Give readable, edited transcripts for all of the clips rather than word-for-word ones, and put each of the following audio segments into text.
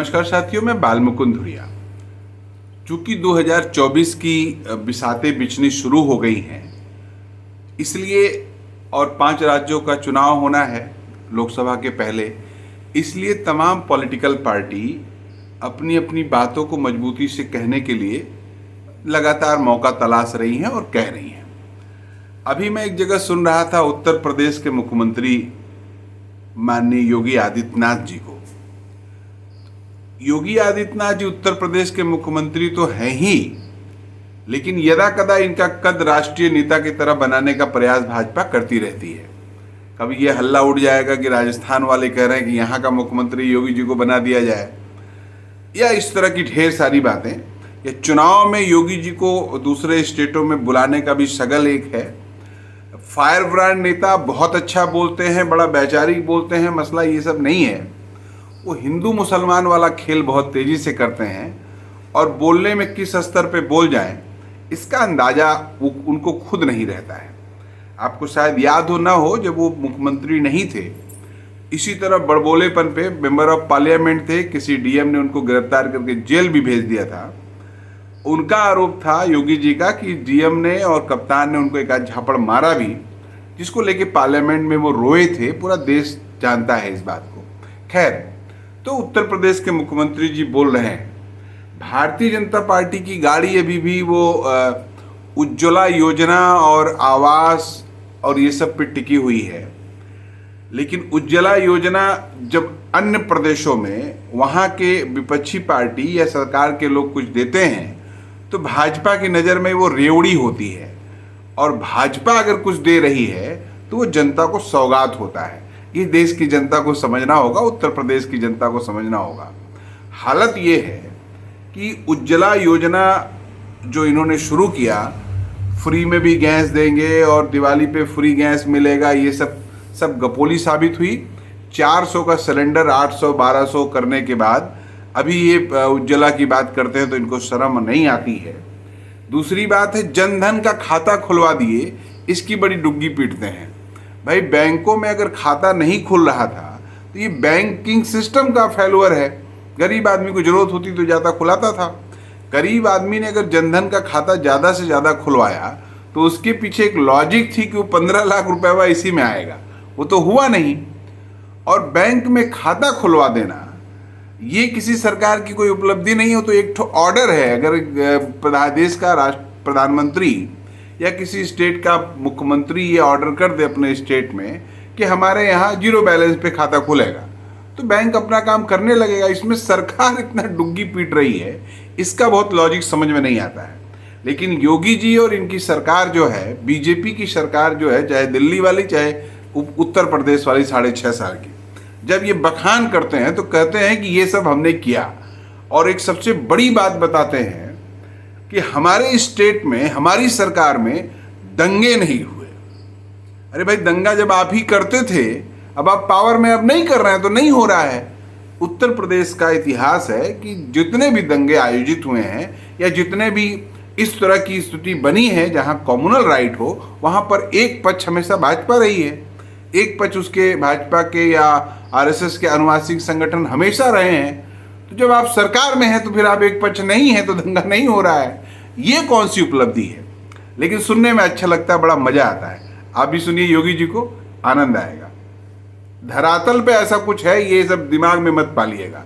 नमस्कार साथियों, मैं बालमुकुंद धुरिया। चूंकि 2024 की बिसातें बिछनी शुरू हो गई हैं, इसलिए और 5 राज्यों का चुनाव होना है लोकसभा के पहले, इसलिए तमाम पॉलिटिकल पार्टी अपनी अपनी बातों को मजबूती से कहने के लिए लगातार मौका तलाश रही हैं और कह रही हैं। अभी मैं एक जगह सुन रहा था उत्तर प्रदेश के मुख्यमंत्री माननीय योगी आदित्यनाथ जी को। योगी आदित्यनाथ जी उत्तर प्रदेश के मुख्यमंत्री तो हैं ही, लेकिन यदा कदा इनका कद राष्ट्रीय नेता की तरह बनाने का प्रयास भाजपा करती रहती है। कभी यह हल्ला उड़ जाएगा कि राजस्थान वाले कह रहे हैं कि यहाँ का मुख्यमंत्री योगी जी को बना दिया जाए, या इस तरह की ढेर सारी बातें। या चुनाव में योगी जी को दूसरे स्टेटों में बुलाने का भी शगल एक है। फायर ब्रांड नेता बहुत अच्छा बोलते हैं, बड़ा वैचारिक बोलते हैं, मसला ये सब नहीं है। वो हिंदू मुसलमान वाला खेल बहुत तेजी से करते हैं और बोलने में किस स्तर पे बोल जाएं इसका अंदाजा उनको खुद नहीं रहता है। आपको शायद याद हो ना हो, जब वो मुख्यमंत्री नहीं थे, इसी तरह बड़बोलेपन पे मेंबर ऑफ पार्लियामेंट थे, किसी डीएम ने उनको गिरफ्तार करके जेल भी भेज दिया था। उनका आरोप था योगी जी का कि डीएम ने और कप्तान ने उनको एक आध झापड़ मारा भी, जिसको लेके पार्लियामेंट में वो रोए थे। पूरा देश जानता है इस बात को। खैर, तो उत्तर प्रदेश के मुख्यमंत्री जी बोल रहे हैं भारतीय जनता पार्टी की गाड़ी अभी भी वो उज्ज्वला योजना और आवास और ये सब पे टिकी हुई है। लेकिन उज्ज्वला योजना जब अन्य प्रदेशों में वहाँ के विपक्षी पार्टी या सरकार के लोग कुछ देते हैं तो भाजपा की नज़र में वो रेवड़ी होती है, और भाजपा अगर कुछ दे रही है तो वो जनता को सौगात होता है। ये देश की जनता को समझना होगा, उत्तर प्रदेश की जनता को समझना होगा। हालत ये है कि उज्ज्वला योजना जो इन्होंने शुरू किया, फ्री में भी गैस देंगे और दिवाली पे फ्री गैस मिलेगा, ये सब गपोली साबित हुई। 400 का सिलेंडर 800 1200 करने के बाद अभी ये उज्ज्वला की बात करते हैं तो इनको शर्म नहीं आती है। दूसरी बात है, जनधन का खाता खुलवा दिए, इसकी बड़ी डुग्गी पीटते हैं। भाई, बैंकों में अगर खाता नहीं खुल रहा था तो ये बैंकिंग सिस्टम का फेल्योर है। गरीब आदमी को जरूरत होती तो ज़्यादा खुलाता था। गरीब आदमी ने अगर जनधन का खाता ज़्यादा से ज़्यादा खुलवाया तो उसके पीछे एक लॉजिक थी कि वो 15 लाख रुपए इसी में आएगा। वो तो हुआ नहीं। और बैंक में खाता खुलवा देना ये किसी सरकार की कोई उपलब्धि नहीं हो, तो एक ठो ऑर्डर है। अगर देश का प्रधानमंत्री या किसी स्टेट का मुख्यमंत्री ये ऑर्डर कर दे अपने स्टेट में कि हमारे यहाँ 0 बैलेंस पे खाता खुलेगा, तो बैंक अपना काम करने लगेगा। इसमें सरकार इतना डुग्गी पीट रही है, इसका बहुत लॉजिक समझ में नहीं आता है। लेकिन योगी जी और इनकी सरकार जो है, बीजेपी की सरकार जो है, चाहे दिल्ली वाली चाहे उत्तर प्रदेश वाली 6.5 साल की, जब ये बखान करते हैं तो कहते हैं कि ये सब हमने किया। और एक सबसे बड़ी बात बताते हैं कि हमारे स्टेट में, हमारी सरकार में दंगे नहीं हुए। अरे भाई, दंगा जब आप ही करते थे, अब आप पावर में अब नहीं कर रहे हैं तो नहीं हो रहा है। उत्तर प्रदेश का इतिहास है कि जितने भी दंगे आयोजित हुए हैं या जितने भी इस तरह की स्थिति बनी है जहां कम्युनल राइट हो, वहां पर एक पक्ष हमेशा भाजपा रही है। एक पक्ष उसके भाजपा के या आरएसएस के अनुवांशिक संगठन हमेशा रहे हैं। तो जब आप सरकार में हैं तो फिर आप एक पक्ष नहीं है तो दंगा नहीं हो रहा है। ये कौन सी उपलब्धि है? लेकिन सुनने में अच्छा लगता है, बड़ा मजा आता है। आप भी सुनिए योगी जी को, आनंद आएगा। धरातल पे ऐसा कुछ है, ये सब दिमाग में मत पालिएगा।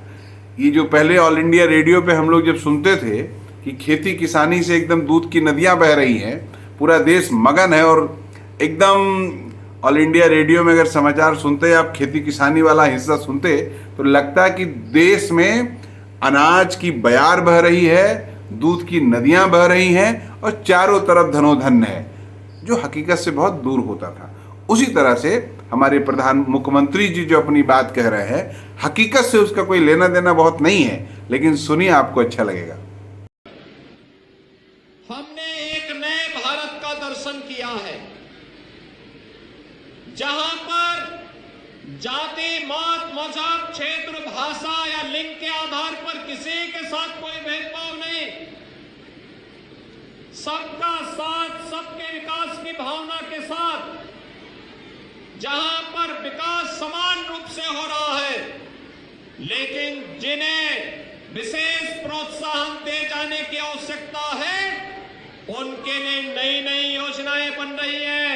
ये जो पहले ऑल इंडिया रेडियो पे हम लोग जब सुनते थे कि खेती किसानी से एकदम दूध की नदियां बह रही हैं, पूरा देश मगन है, और एकदम ऑल इंडिया रेडियो में अगर समाचार सुनते, आप खेती किसानी वाला हिस्सा सुनते, तो लगता है कि देश में अनाज की बयार बह रही है, दूध की नदियां बह रही हैं और चारों तरफ धनोधन है, जो हकीकत से बहुत दूर होता था। उसी तरह से हमारे मुख्यमंत्री जी जो अपनी बात कह रहे हैं, हकीकत से उसका कोई लेना देना बहुत नहीं है, लेकिन सुनिए, आपको अच्छा लगेगा। हमने एक नए भारत का दर्शन किया है, जहां पर जाति, मत, मजहब, क्षेत्र, भाषा या लिंग के आधार पर किसी के साथ कोई भेदभाव नहीं, सबका साथ, सबके विकास की भावना के साथ, जहां पर विकास समान रूप से हो रहा है, लेकिन जिन्हें विशेष प्रोत्साहन दे जाने की आवश्यकता है, उनके लिए नई नई योजनाएं बन रही है।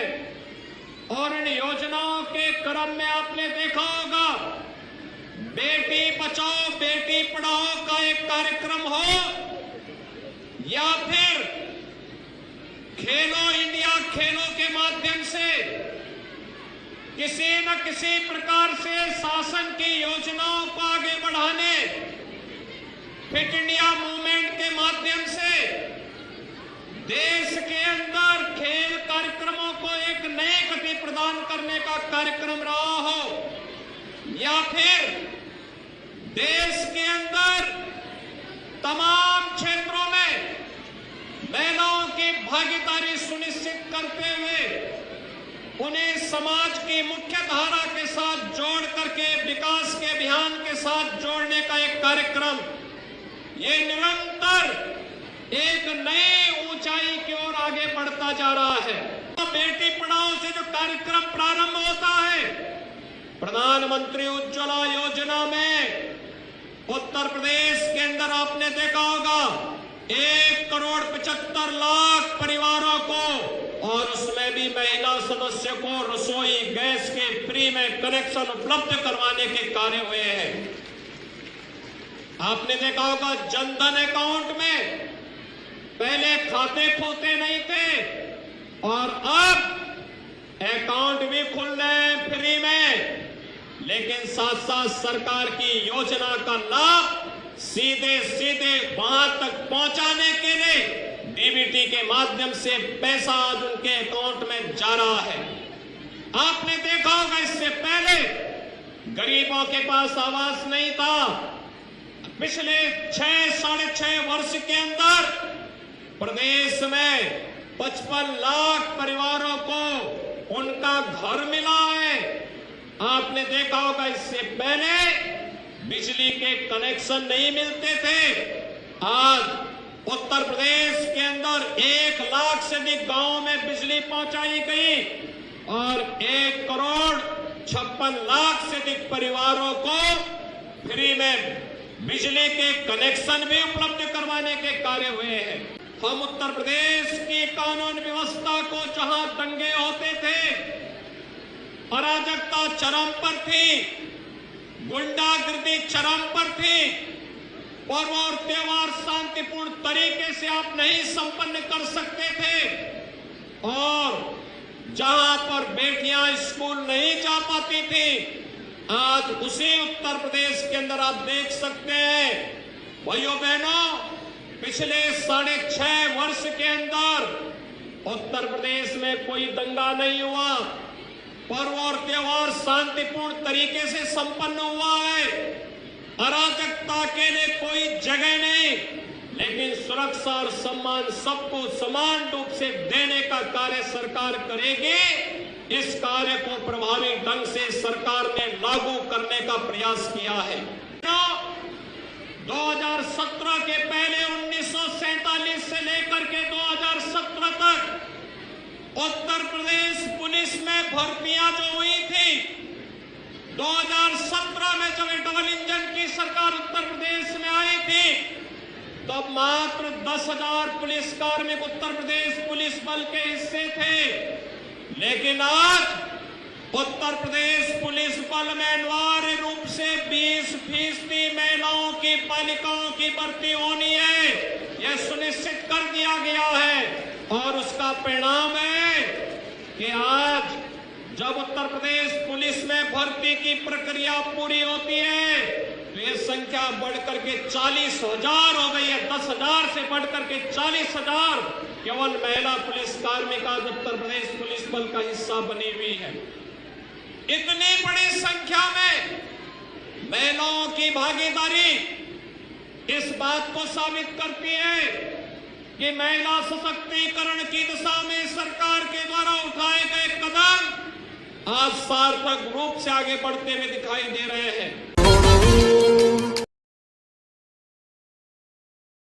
और इन योजनाओं के क्रम में आपने देखा होगा, बेटी बचाओ बेटी पढ़ाओ का एक कार्यक्रम हो, या फिर खेलो इंडिया खेलों के माध्यम से किसी न किसी प्रकार से शासन की योजनाओं को आगे बढ़ाने, फिट इंडिया मूवमेंट के माध्यम से देश के अंदर खेल कार्यक्रमों को एक नई गति प्रदान करने का कार्यक्रम रहा हो, या फिर देश के अंदर तमाम क्षेत्रों में महिलाओं की भागीदारी सुनिश्चित करते हुए उन्हें समाज की मुख्य धारा के साथ जोड़ करके विकास के अभियान के साथ जोड़ने का एक कार्यक्रम, ये निरंतर एक नई ऊंचाई की ओर आगे बढ़ता जा रहा है। बेटी पढ़ाओ से जो कार्यक्रम प्रारंभ होता है, प्रधानमंत्री उज्ज्वला योजना में उत्तर प्रदेश के अंदर आपने देखा होगा 1,75,00,000 परिवारों को, और उसमें भी महिला सदस्य को रसोई गैस के फ्री में कनेक्शन उपलब्ध करवाने के कार्य हुए हैं। आपने देखा होगा जनधन अकाउंट में पहले खाते खोलते नहीं थे, और अब अकाउंट भी खुल रहे हैं फ्री में, लेकिन साथ साथ सरकार की योजना का लाभ सीधे सीधे वहां तक पहुंचाने के लिए डीबीटी के माध्यम से पैसा आज उनके अकाउंट में जा रहा है। आपने देखा होगा इससे पहले गरीबों के पास आवास नहीं था। पिछले 6-6.5 वर्ष के अंदर प्रदेश में 55 लाख परिवारों को उनका घर मिला है। आपने देखा होगा इससे पहले बिजली के कनेक्शन नहीं मिलते थे। आज उत्तर प्रदेश के अंदर 1 लाख से अधिक गांवों में बिजली पहुंचाई गई और 1,56,00,000 से अधिक परिवारों को फ्री में बिजली के कनेक्शन भी उपलब्ध करवाने के कार्य हुए हैं। हम उत्तर प्रदेश की कानून व्यवस्था को जहां दंगे होते थे, अराजकता चरम पर थी, गुंडागर्दी चरम पर थी, पर्व और त्योहार शांतिपूर्ण तरीके से आप नहीं संपन्न कर सकते थे, और जहां पर बेटियां स्कूल नहीं जा पाती थी, आज उसी उत्तर प्रदेश के अंदर आप देख सकते हैं भाइयों बहनों, पिछले 6.5 वर्ष के अंदर उत्तर प्रदेश में कोई दंगा नहीं हुआ, पर्व और त्योहार शांतिपूर्ण तरीके से संपन्न हुआ है, अराजकता के लिए कोई जगह नहीं, लेकिन सुरक्षा और सम्मान सबको समान रूप से देने का कार्य सरकार करेगी। इस कार्य को प्रभावी ढंग से सरकार ने लागू करने का प्रयास किया है। 2017 के पहले 1947 से लेकर के 2017 तक उत्तर प्रदेश पुलिस में भर्तियां जो हुई थी, 2017 में जब डबल इंजन की सरकार उत्तर प्रदेश में आई थी, तब मात्र 10,000 पुलिस कार्मिक उत्तर प्रदेश पुलिस बल के हिस्से थे। लेकिन आज उत्तर प्रदेश पुलिस बल में अनिवार्य रूप से 20% महिलाओं की, बालिकाओं की भर्ती होनी है, यह सुनिश्चित कर दिया गया है। और उसका परिणाम है कि आज जब उत्तर प्रदेश पुलिस में भर्ती की प्रक्रिया पूरी होती है, तो यह संख्या बढ़कर के 40,000 हो गई है। 10,000 से बढ़कर के 40,000 केवल महिला पुलिस कार्मिक आज उत्तर प्रदेश पुलिस बल का हिस्सा बनी हुई है। इतनी बड़ी संख्या में महिलाओं की भागीदारी इस बात को साबित करती है कि महिला सशक्तिकरण की दिशा में सरकार के द्वारा उठाए गए कदम आज सार्थक रूप से आगे बढ़ते हुए दिखाई दे रहे हैं।